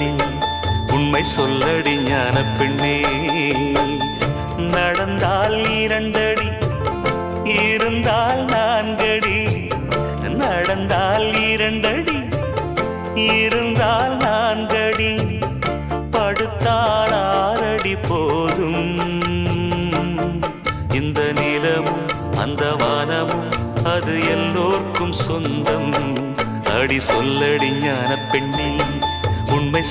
பெண்ணே, உண்மை சொல்லடி ஞான பெண்ணே. நடந்தால் 2 அடி, இருந்தால் 4 அடி. நடந்தால் 2 அடி, இருந்தால் 4 அடி. படுத்தால் 6 அடி போதும். இந்த நிலமும் அந்த வானமும் அது எல்லோர்க்கும் சொந்தம். அடி சொல்லடி ஞான பெண்ணே, உண்மை